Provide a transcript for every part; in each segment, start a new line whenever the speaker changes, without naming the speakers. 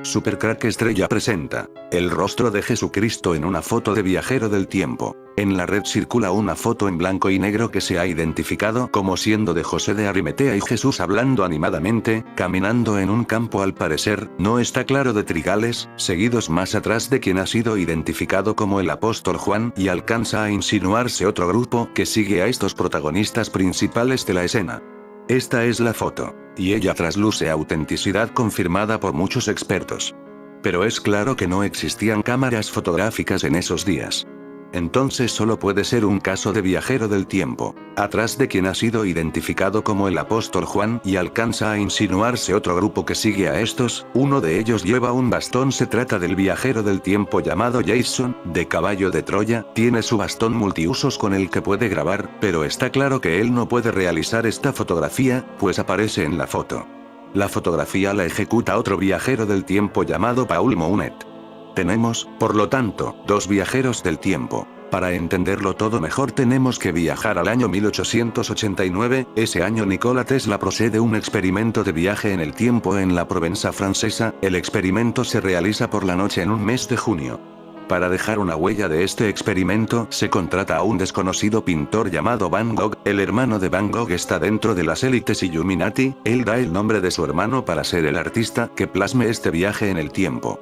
Supercrack Estrella presenta el rostro de Jesucristo en una foto de viajero del tiempo. En la red circula una foto en blanco y negro que se ha identificado como siendo de José de Arimatea y Jesús hablando animadamente, caminando en un campo al parecer, no está claro de trigales, seguidos más atrás de quien ha sido identificado como el apóstol Juan y alcanza a insinuarse otro grupo que sigue a estos protagonistas principales de la escena. Esta es la foto, y ella trasluce autenticidad confirmada por muchos expertos. Pero es claro que no existían cámaras fotográficas en esos días. Entonces solo puede ser un caso de viajero del tiempo, atrás de quien ha sido identificado como el apóstol Juan y alcanza a insinuarse otro grupo que sigue a estos, uno de ellos lleva un bastón. Se trata del viajero del tiempo llamado Jason, de Caballo de Troya, tiene su bastón multiusos con el que puede grabar, pero está claro que él no puede realizar esta fotografía, pues aparece en la foto. La fotografía la ejecuta otro viajero del tiempo llamado Paul Mounet. Tenemos, por lo tanto, dos viajeros del tiempo. Para entenderlo todo mejor tenemos que viajar al año 1889, ese año Nikola Tesla procede un experimento de viaje en el tiempo en la Provenza francesa, el experimento se realiza por la noche en un mes de junio. Para dejar una huella de este experimento se contrata a un desconocido pintor llamado Van Gogh, el hermano de Van Gogh está dentro de las élites Illuminati, él da el nombre de su hermano para ser el artista que plasme este viaje en el tiempo.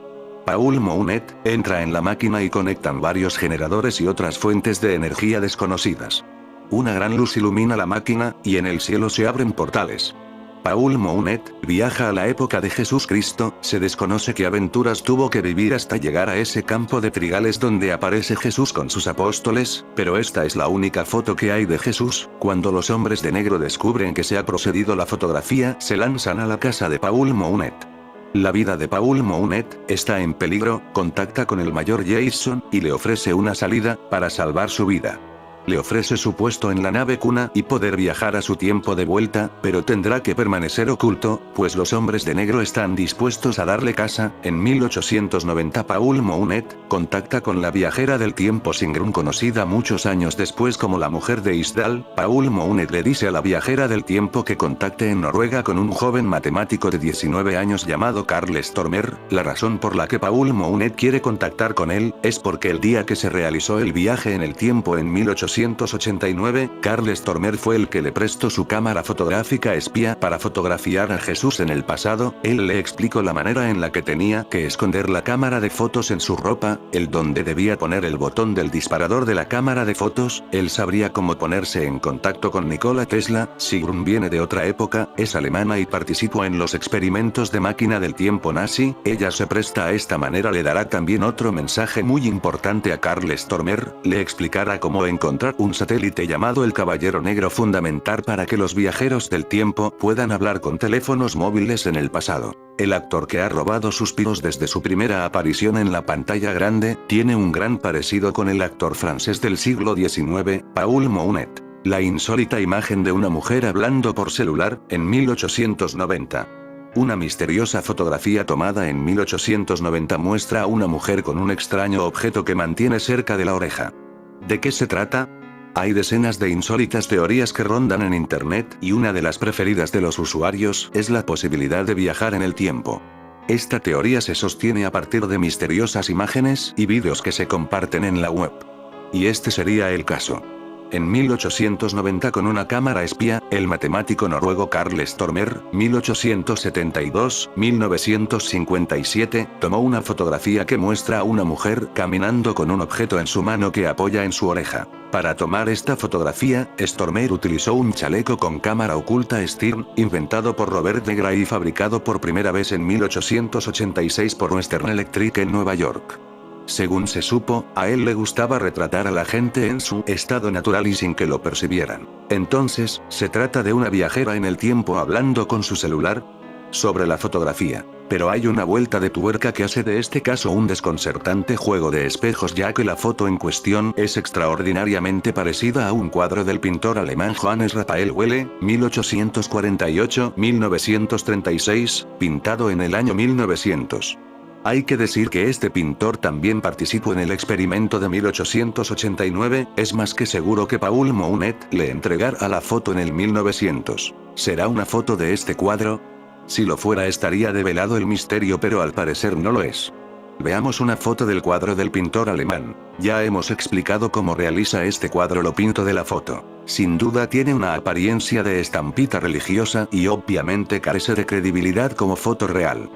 Paul Mounet entra en la máquina y conectan varios generadores y otras fuentes de energía desconocidas. Una gran luz ilumina la máquina, y en el cielo se abren portales. Paul Mounet viaja a la época de Jesús Cristo, se desconoce qué aventuras tuvo que vivir hasta llegar a ese campo de trigales donde aparece Jesús con sus apóstoles, pero esta es la única foto que hay de Jesús. Cuando los hombres de negro descubren que se ha procedido la fotografía, se lanzan a la casa de Paul Mounet. La vida de Paul Mounet está en peligro, contacta con el mayor Jason, y le ofrece una salida, para salvar su vida. Le ofrece su puesto en la nave cuna y poder viajar a su tiempo de vuelta, pero tendrá que permanecer oculto, pues los hombres de negro están dispuestos a darle casa. En 1890 Paul Mounet contacta con la viajera del tiempo Sigrun, conocida muchos años después como la mujer de Isdal. Paul Mounet le dice a la viajera del tiempo que contacte en Noruega con un joven matemático de 19 años llamado Karl Stormer. La razón por la que Paul Mounet quiere contactar con él, es porque el día que se realizó el viaje en el tiempo en 1889, Karl Stormer fue el que le prestó su cámara fotográfica espía para fotografiar a Jesús en el pasado. Él le explicó la manera en la que tenía que esconder la cámara de fotos en su ropa, el donde debía poner el botón del disparador de la cámara de fotos, él sabría cómo ponerse en contacto con Nikola Tesla. Sigrun viene de otra época, es alemana y participó en los experimentos de máquina del tiempo nazi, ella se presta a esta manera. Le dará también otro mensaje muy importante a Karl Stormer, le explicará cómo encontrar un satélite llamado el Caballero Negro fundamental para que los viajeros del tiempo puedan hablar con teléfonos móviles en el pasado. El actor que ha robado suspiros desde su primera aparición en la pantalla grande, tiene un gran parecido con el actor francés del siglo XIX, Paul Mounet. La insólita imagen de una mujer hablando por celular, en 1890. Una misteriosa fotografía tomada en 1890 muestra a una mujer con un extraño objeto que mantiene cerca de la oreja. ¿De qué se trata? Hay decenas de insólitas teorías que rondan en internet, y una de las preferidas de los usuarios es la posibilidad de viajar en el tiempo. Esta teoría se sostiene a partir de misteriosas imágenes y vídeos que se comparten en la web. Y este sería el caso. En 1890 con una cámara espía, el matemático noruego Karl Stormer, 1872-1957, tomó una fotografía que muestra a una mujer caminando con un objeto en su mano que apoya en su oreja. Para tomar esta fotografía, Stormer utilizó un chaleco con cámara oculta Stern, inventado por Robert de Grey y fabricado por primera vez en 1886 por Western Electric en Nueva York. Según se supo, a él le gustaba retratar a la gente en su estado natural y sin que lo percibieran. Entonces, se trata de una viajera en el tiempo hablando con su celular sobre la fotografía. Pero hay una vuelta de tuerca que hace de este caso un desconcertante juego de espejos, ya que la foto en cuestión es extraordinariamente parecida a un cuadro del pintor alemán Johannes Raphael Welle, 1848-1936, pintado en el año 1900. Hay que decir que este pintor también participó en el experimento de 1889, es más que seguro que Paul Mounet le entregará la foto en el 1900. ¿Será una foto de este cuadro? Si lo fuera estaría develado el misterio, pero al parecer no lo es. Veamos una foto del cuadro del pintor alemán. Ya hemos explicado cómo realiza este cuadro lo pinto de la foto. Sin duda tiene una apariencia de estampita religiosa y obviamente carece de credibilidad como foto real.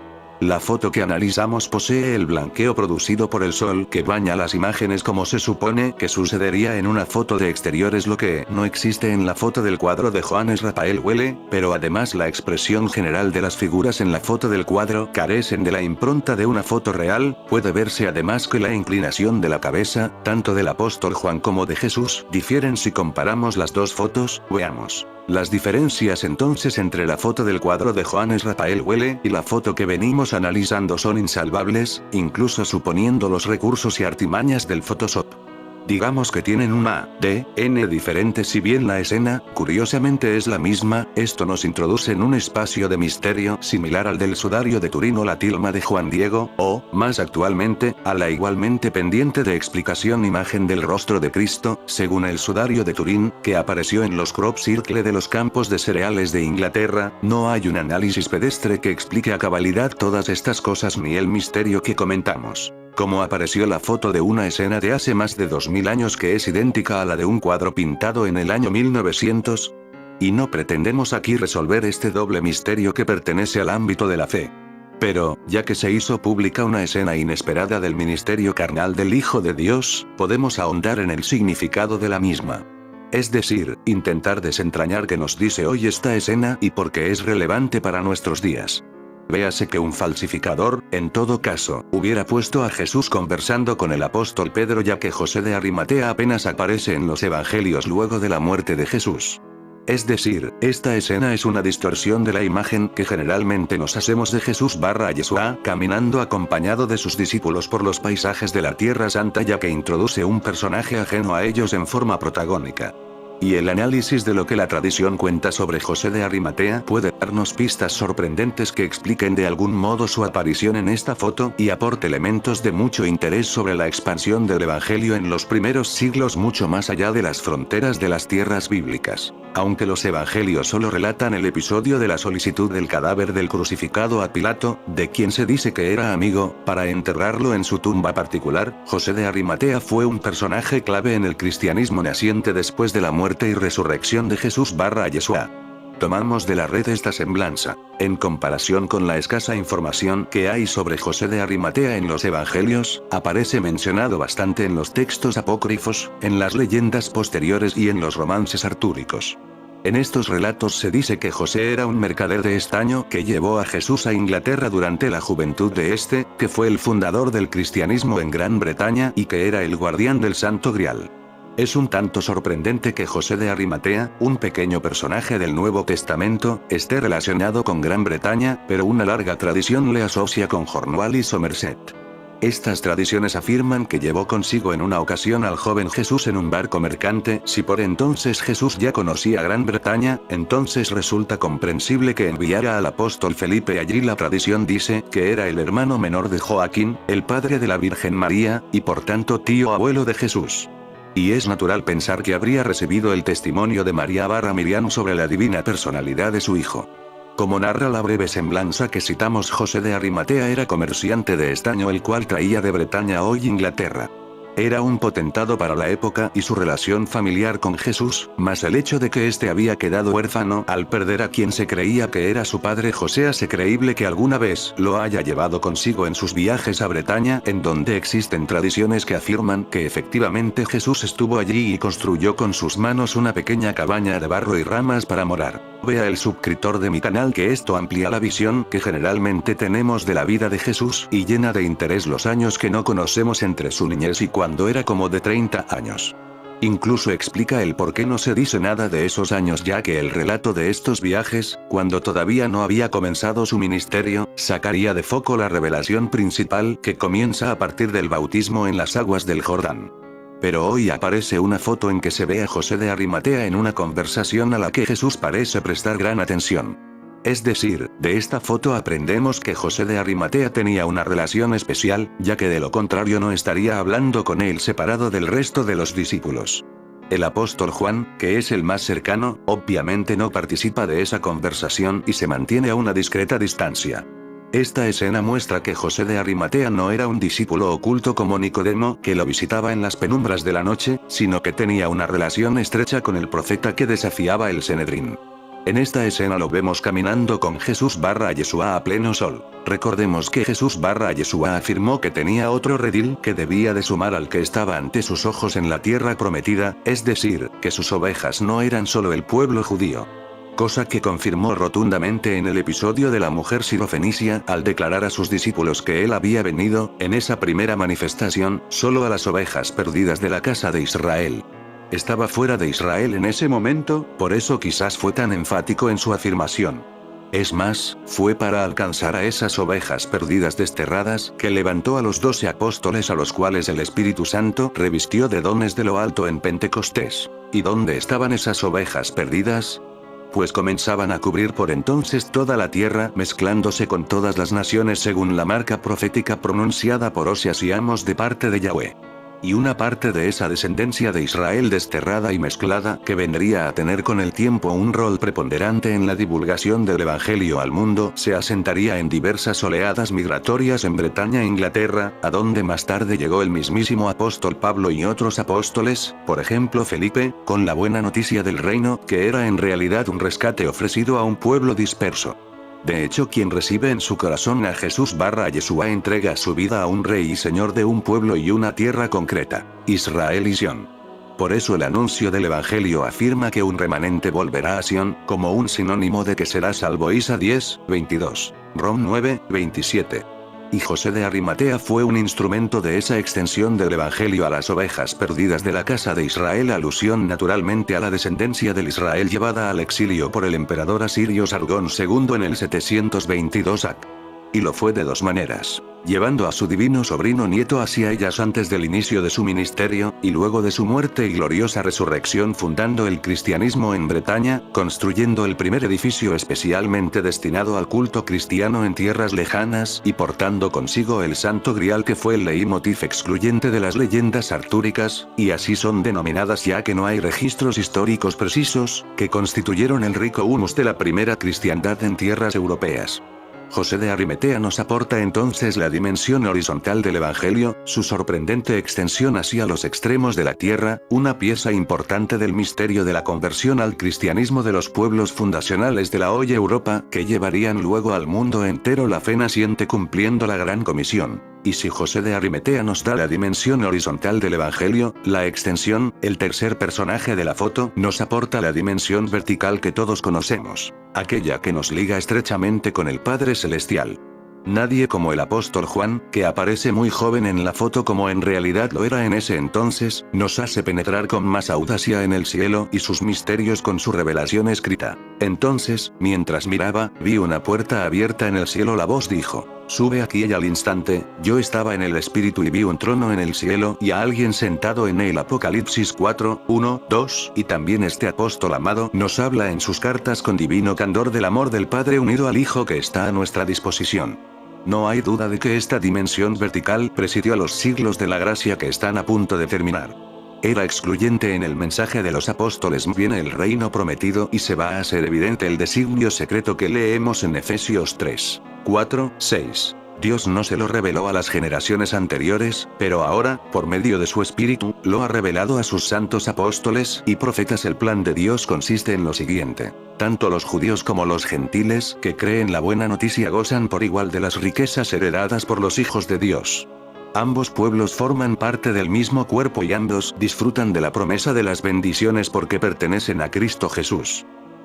La foto que analizamos posee el blanqueo producido por el sol que baña las imágenes como se supone que sucedería en una foto de exteriores, lo que no existe en la foto del cuadro de Johannes Raphael Welle, pero además la expresión general de las figuras en la foto del cuadro carecen de la impronta de una foto real. Puede verse además que la inclinación de la cabeza, tanto del apóstol Juan como de Jesús, difieren si comparamos las dos fotos. Veamos. Las diferencias entonces entre la foto del cuadro de Johannes Raphael Welle y la foto que venimos analizando son insalvables, incluso suponiendo los recursos y artimañas del Photoshop. Digamos que tienen un ADN diferente, si bien la escena, curiosamente, es la misma. Esto nos introduce en un espacio de misterio similar al del sudario de Turín o la tilma de Juan Diego, o, más actualmente, a la igualmente pendiente de explicación imagen del rostro de Cristo, según el sudario de Turín, que apareció en los crop circle de los campos de cereales de Inglaterra. No hay un análisis pedestre que explique a cabalidad todas estas cosas ni el misterio que comentamos. Como apareció la foto de una escena de hace más de 2000 años que es idéntica a la de un cuadro pintado en el año 1900. Y no pretendemos aquí resolver este doble misterio que pertenece al ámbito de la fe. Pero, ya que se hizo pública una escena inesperada del ministerio carnal del Hijo de Dios, podemos ahondar en el significado de la misma. Es decir, intentar desentrañar qué nos dice hoy esta escena y por qué es relevante para nuestros días. Véase que un falsificador, en todo caso, hubiera puesto a Jesús conversando con el apóstol Pedro, ya que José de Arimatea apenas aparece en los evangelios luego de la muerte de Jesús. Es decir, esta escena es una distorsión de la imagen que generalmente nos hacemos de Jesús Yeshua caminando acompañado de sus discípulos por los paisajes de la Tierra Santa, ya que introduce un personaje ajeno a ellos en forma protagónica. Y el análisis de lo que la tradición cuenta sobre José de Arimatea puede darnos pistas sorprendentes que expliquen de algún modo su aparición en esta foto y aporte elementos de mucho interés sobre la expansión del Evangelio en los primeros siglos mucho más allá de las fronteras de las tierras bíblicas. Aunque los evangelios solo relatan el episodio de la solicitud del cadáver del crucificado a Pilato, de quien se dice que era amigo, para enterrarlo en su tumba particular, José de Arimatea fue un personaje clave en el cristianismo naciente después de la muerte y resurrección de Jesús Yeshua. Tomamos de la red esta semblanza. En comparación con la escasa información que hay sobre José de Arimatea en los evangelios, aparece mencionado bastante en los textos apócrifos, en las leyendas posteriores y en los romances artúricos. En estos relatos se dice que José era un mercader de estaño que llevó a Jesús a Inglaterra durante la juventud de este, que fue el fundador del cristianismo en Gran Bretaña y que era el guardián del Santo Grial. Es un tanto sorprendente que José de Arimatea, un pequeño personaje del Nuevo Testamento, esté relacionado con Gran Bretaña, pero una larga tradición le asocia con Cornwall y Somerset. Estas tradiciones afirman que llevó consigo en una ocasión al joven Jesús en un barco mercante. Si por entonces Jesús ya conocía Gran Bretaña, entonces resulta comprensible que enviara al apóstol Felipe allí. La tradición dice que era el hermano menor de Joaquín, el padre de la Virgen María, y por tanto tío abuelo de Jesús. Y es natural pensar que habría recibido el testimonio de María Miriam sobre la divina personalidad de su hijo. Como narra la breve semblanza que citamos, José de Arimatea era comerciante de estaño el cual traía de Bretaña, hoy Inglaterra. Era un potentado para la época y su relación familiar con Jesús, más el hecho de que éste había quedado huérfano al perder a quien se creía que era su padre José, hace creíble que alguna vez lo haya llevado consigo en sus viajes a Bretaña, en donde existen tradiciones que afirman que efectivamente Jesús estuvo allí y construyó con sus manos una pequeña cabaña de barro y ramas para morar. Vea el suscriptor de mi canal que esto amplía la visión que generalmente tenemos de la vida de Jesús y llena de interés los años que no conocemos entre su niñez y cuando era como de 30 años. Incluso explica el por qué no se dice nada de esos años, ya que el relato de estos viajes, cuando todavía no había comenzado su ministerio, sacaría de foco la revelación principal que comienza a partir del bautismo en las aguas del Jordán. Pero hoy aparece una foto en que se ve a José de Arimatea en una conversación a la que Jesús parece prestar gran atención. Es decir, de esta foto aprendemos que José de Arimatea tenía una relación especial, ya que de lo contrario no estaría hablando con él separado del resto de los discípulos. El apóstol Juan, que es el más cercano, obviamente no participa de esa conversación y se mantiene a una discreta distancia. Esta escena muestra que José de Arimatea no era un discípulo oculto como Nicodemo, que lo visitaba en las penumbras de la noche, sino que tenía una relación estrecha con el profeta que desafiaba el Sanedrín. En esta escena lo vemos caminando con Jesús / Yeshua a pleno sol. Recordemos que Jesús / Yeshua afirmó que tenía otro redil que debía de sumar al que estaba ante sus ojos en la tierra prometida, es decir, que sus ovejas no eran solo el pueblo judío. Cosa que confirmó rotundamente en el episodio de la mujer sirofenicia, al declarar a sus discípulos que él había venido, en esa primera manifestación, solo a las ovejas perdidas de la casa de Israel. Estaba fuera de Israel en ese momento, por eso quizás fue tan enfático en su afirmación. Es más, fue para alcanzar a esas ovejas perdidas desterradas, que levantó a los 12 apóstoles a los cuales el Espíritu Santo revistió de dones de lo alto en Pentecostés. ¿Y dónde estaban esas ovejas perdidas? Pues comenzaban a cubrir por entonces toda la tierra, mezclándose con todas las naciones según la marca profética pronunciada por Oseas y Amos de parte de Yahweh. Y una parte de esa descendencia de Israel desterrada y mezclada, que vendría a tener con el tiempo un rol preponderante en la divulgación del Evangelio al mundo, se asentaría en diversas oleadas migratorias en Bretaña e Inglaterra, a donde más tarde llegó el mismísimo apóstol Pablo y otros apóstoles, por ejemplo Felipe, con la buena noticia del reino, que era en realidad un rescate ofrecido a un pueblo disperso. De hecho, quien recibe en su corazón a Jesús / Yeshua entrega su vida a un rey y señor de un pueblo y una tierra concreta, Israel y Sión. Por eso el anuncio del Evangelio afirma que un remanente volverá a Sión, como un sinónimo de que será salvo. Isa 10:22, Rom 9:27. Y José de Arimatea fue un instrumento de esa extensión del Evangelio a las ovejas perdidas de la casa de Israel, alusión naturalmente a la descendencia del Israel llevada al exilio por el emperador asirio Sargón II en el 722 AC. Y lo fue de dos maneras: llevando a su divino sobrino nieto hacia ellas antes del inicio de su ministerio, y luego de su muerte y gloriosa resurrección fundando el cristianismo en Bretaña, construyendo el primer edificio especialmente destinado al culto cristiano en tierras lejanas, y portando consigo el Santo Grial que fue el leitmotiv excluyente de las leyendas artúricas, y así son denominadas ya que no hay registros históricos precisos, que constituyeron el rico humus de la primera cristiandad en tierras europeas. José de Arimatea nos aporta entonces la dimensión horizontal del Evangelio, su sorprendente extensión hacia los extremos de la tierra, una pieza importante del misterio de la conversión al cristianismo de los pueblos fundacionales de la hoy Europa, que llevarían luego al mundo entero la fe naciente cumpliendo la gran comisión. Y si José de Arimatea nos da la dimensión horizontal del Evangelio, la extensión, el tercer personaje de la foto, nos aporta la dimensión vertical que todos conocemos, aquella que nos liga estrechamente con el Padre Celestial. Nadie como el apóstol Juan, que aparece muy joven en la foto como en realidad lo era en ese entonces, nos hace penetrar con más audacia en el cielo y sus misterios con su revelación escrita. Entonces, mientras miraba, vi una puerta abierta en el cielo. La voz dijo: sube aquí. Y al instante, yo estaba en el espíritu y vi un trono en el cielo y a alguien sentado en él. Apocalipsis 4:1-2. Y también este apóstol amado nos habla en sus cartas con divino candor del amor del Padre unido al Hijo que está a nuestra disposición. No hay duda de que esta dimensión vertical presidió los siglos de la gracia que están a punto de terminar. Era excluyente en el mensaje de los apóstoles: viene el reino prometido y se va a hacer evidente el designio secreto que leemos en Efesios 3:4-6. Dios no se lo reveló a las generaciones anteriores, pero ahora, por medio de su Espíritu, lo ha revelado a sus santos apóstoles y profetas. El plan de Dios consiste en lo siguiente: tanto los judíos como los gentiles que creen la buena noticia gozan por igual de las riquezas heredadas por los hijos de Dios. Ambos pueblos forman parte del mismo cuerpo y ambos disfrutan de la promesa de las bendiciones porque pertenecen a Cristo Jesús.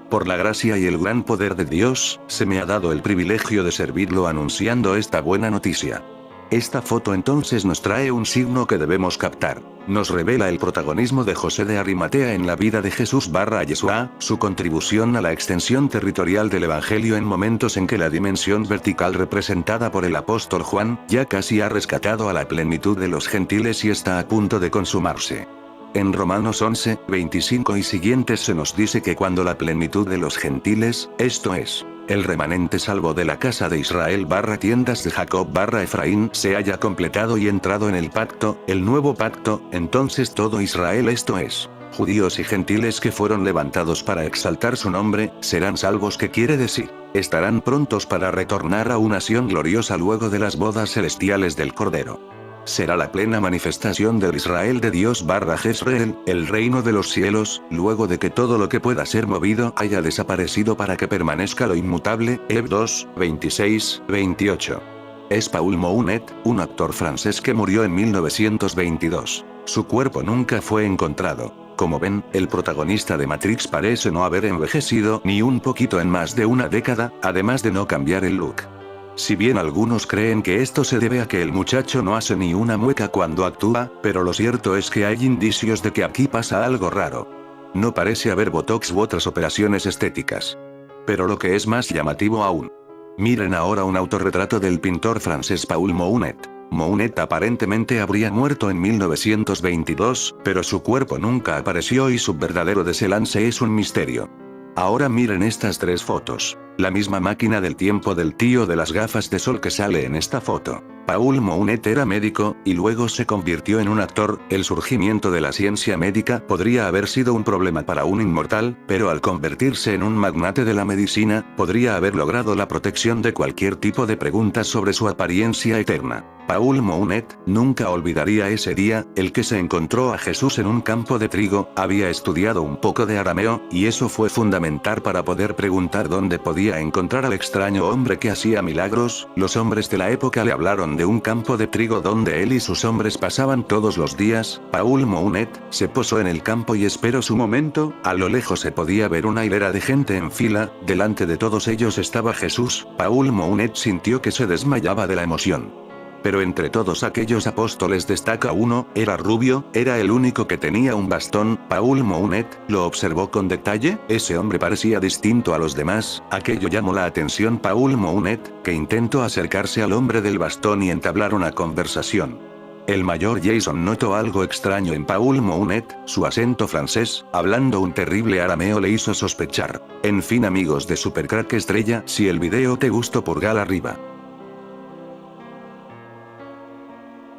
Por la gracia y el gran poder de Dios, se me ha dado el privilegio de servirlo anunciando esta buena noticia. Esta foto entonces nos trae un signo que debemos captar. Nos revela el protagonismo de José de Arimatea en la vida de Jesús / Yeshua, su contribución a la extensión territorial del Evangelio en momentos en que la dimensión vertical representada por el apóstol Juan, ya casi ha rescatado a la plenitud de los gentiles y está a punto de consumarse. En Romanos 11:25 y siguientes se nos dice que cuando la plenitud de los gentiles, esto es, el remanente salvo de la casa de Israel / tiendas de Jacob / Efraín, se haya completado y entrado en el pacto, el nuevo pacto, entonces todo Israel, esto es, Judíos y gentiles que fueron levantados para exaltar su nombre, serán salvos, que quiere decir, estarán prontos para retornar a una Sión gloriosa luego de las bodas celestiales del Cordero. Será la plena manifestación del Israel de Dios / Jezreel, el reino de los cielos, luego de que todo lo que pueda ser movido haya desaparecido para que permanezca lo inmutable. Heb 2, 26, 28. Es Paul Mounet, un actor francés que murió en 1922. Su cuerpo nunca fue encontrado. Como ven, el protagonista de Matrix parece no haber envejecido ni un poquito en más de una década, además de no cambiar el look. Si bien algunos creen que esto se debe a que el muchacho no hace ni una mueca cuando actúa, pero lo cierto es que hay indicios de que aquí pasa algo raro. No parece haber botox u otras operaciones estéticas. Pero lo que es más llamativo aún. Miren ahora un autorretrato del pintor francés Paul Mounet. Mounet aparentemente habría muerto en 1922, pero su cuerpo nunca apareció y su verdadero desenlace es un misterio. Ahora miren estas tres fotos. La misma máquina del tiempo del tío de las gafas de sol que sale en esta foto. Paul Mounet era médico, y luego se convirtió en un actor. El surgimiento de la ciencia médica podría haber sido un problema para un inmortal, pero al convertirse en un magnate de la medicina, podría haber logrado la protección de cualquier tipo de preguntas sobre su apariencia eterna. Paul Mounet nunca olvidaría ese día, el que se encontró a Jesús en un campo de trigo. Había estudiado un poco de arameo, y eso fue fundamental para poder preguntar dónde podía encontrar al extraño hombre que hacía milagros. Los hombres de la época le hablaron de un campo de trigo donde él y sus hombres pasaban todos los días. Paul Mounet se posó en el campo y esperó su momento. A lo lejos se podía ver una hilera de gente en fila. Delante de todos ellos estaba Jesús. Paul Mounet sintió que se desmayaba de la emoción. Pero entre todos aquellos apóstoles destaca uno, era rubio, era el único que tenía un bastón. Paul Mounet lo observó con detalle. Ese hombre parecía distinto a los demás. Aquello llamó la atención Paul Mounet, que intentó acercarse al hombre del bastón y entablar una conversación. El mayor Jason notó algo extraño en Paul Mounet, su acento francés, hablando un terrible arameo le hizo sospechar. En fin amigos de Supercrack Estrella, si el video te gustó pulgar arriba.